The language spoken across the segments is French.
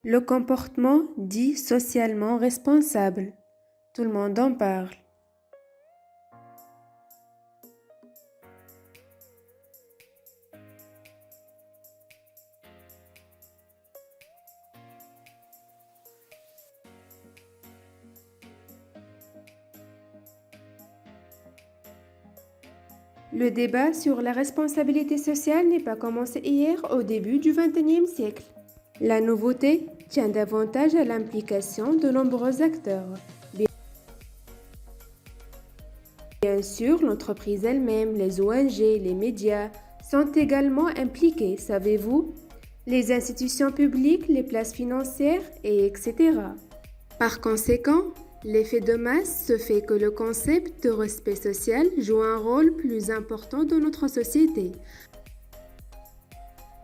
Le comportement dit socialement responsable. Tout le monde en parle. Le débat sur la responsabilité sociale n'est pas commencé hier au début du XXIe siècle. La nouveauté tient davantage à l'implication de nombreux acteurs. Bien sûr, l'entreprise elle-même, les ONG, les médias sont également impliqués, savez-vous? Les institutions publiques, les places financières, et etc. Par conséquent, l'effet de masse se fait que le concept de respect social joue un rôle plus important dans notre société.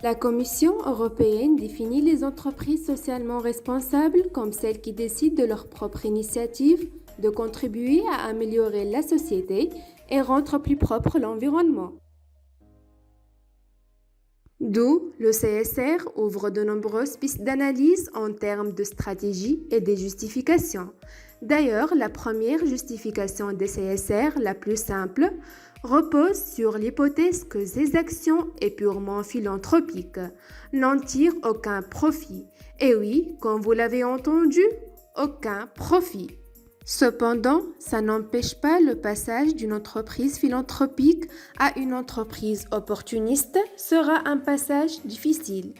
La Commission européenne définit les entreprises socialement responsables comme celles qui décident de leur propre initiative de contribuer à améliorer la société et rendre plus propre l'environnement. D'où le CSR ouvre de nombreuses pistes d'analyse en termes de stratégie et des justifications. D'ailleurs, la première justification des CSR, la plus simple, repose sur l'hypothèse que ces actions est purement philanthropique, n'en tirent aucun profit. Et oui, comme vous l'avez entendu, aucun profit. Cependant, ça n'empêche pas le passage d'une entreprise philanthropique à une entreprise opportuniste sera un passage difficile.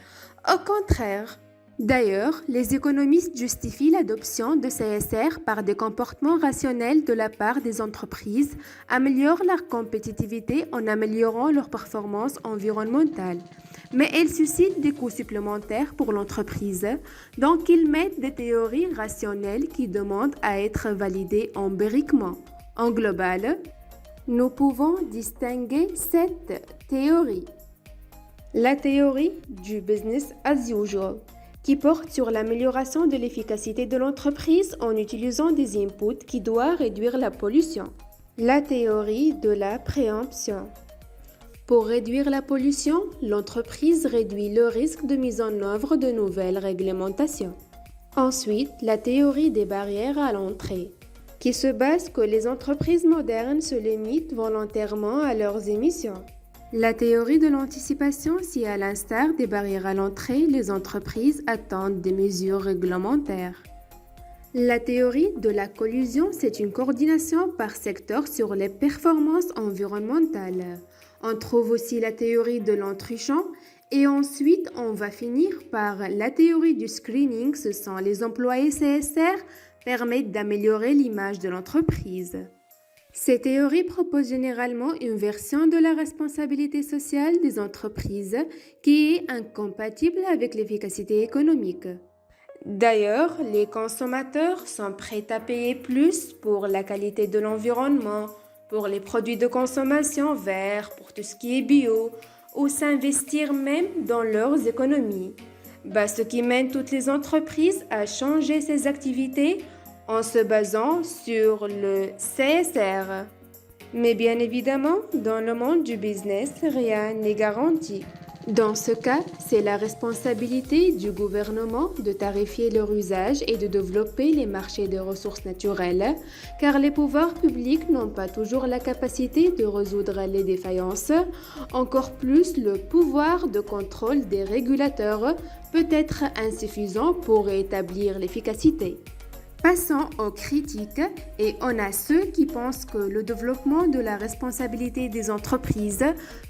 Au contraire. D'ailleurs, les économistes justifient l'adoption de CSR par des comportements rationnels de la part des entreprises, améliorent leur compétitivité en améliorant leur performance environnementale. Mais elles suscitent des coûts supplémentaires pour l'entreprise, donc ils mettent des théories rationnelles qui demandent à être validées empiriquement. En global, nous pouvons distinguer cette théorie. La théorie du business as usual, qui porte sur l'amélioration de l'efficacité de l'entreprise en utilisant des inputs qui doivent réduire la pollution. La théorie de la préemption. Pour réduire la pollution, l'entreprise réduit le risque de mise en œuvre de nouvelles réglementations. Ensuite, la théorie des barrières à l'entrée, qui se base que les entreprises modernes se limitent volontairement à leurs émissions. La théorie de l'anticipation, si à l'instar des barrières à l'entrée, les entreprises attendent des mesures réglementaires. La théorie de la collusion, c'est une coordination par secteur sur les performances environnementales. On trouve aussi la théorie de l'entruchant et ensuite on va finir par la théorie du screening, ce sont les employés CSR permettent d'améliorer l'image de l'entreprise. Ces théories proposent généralement une version de la responsabilité sociale des entreprises qui est incompatible avec l'efficacité économique. D'ailleurs, les consommateurs sont prêts à payer plus pour la qualité de l'environnement, pour les produits de consommation verts, pour tout ce qui est bio, ou s'investir même dans leurs économies. Ce qui mène toutes les entreprises à changer ces activités en se basant sur le CSR. Mais bien évidemment, dans le monde du business, rien n'est garanti. Dans ce cas, c'est la responsabilité du gouvernement de tarifier leur usage et de développer les marchés de ressources naturelles, car les pouvoirs publics n'ont pas toujours la capacité de résoudre les défaillances. Encore plus, le pouvoir de contrôle des régulateurs peut être insuffisant pour établir l'efficacité. Passons aux critiques et on a ceux qui pensent que le développement de la responsabilité des entreprises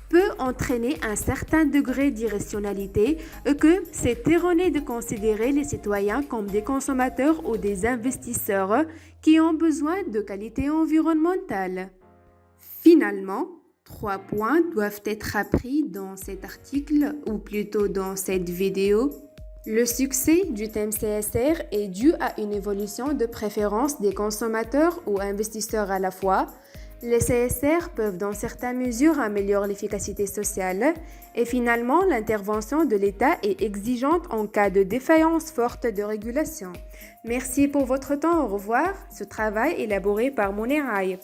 peut entraîner un certain degré d'irrationalité et que c'est erroné de considérer les citoyens comme des consommateurs ou des investisseurs qui ont besoin de qualité environnementale. Finalement, 3 points doivent être appris dans cet article ou plutôt dans cette vidéo. Le succès du thème CSR est dû à une évolution de préférence des consommateurs ou investisseurs à la fois. Les CSR peuvent dans certaines mesures améliorer l'efficacité sociale et finalement l'intervention de l'État est exigeante en cas de défaillance forte de régulation. Merci pour votre temps, au revoir. Ce travail élaboré par Mounir Aïb.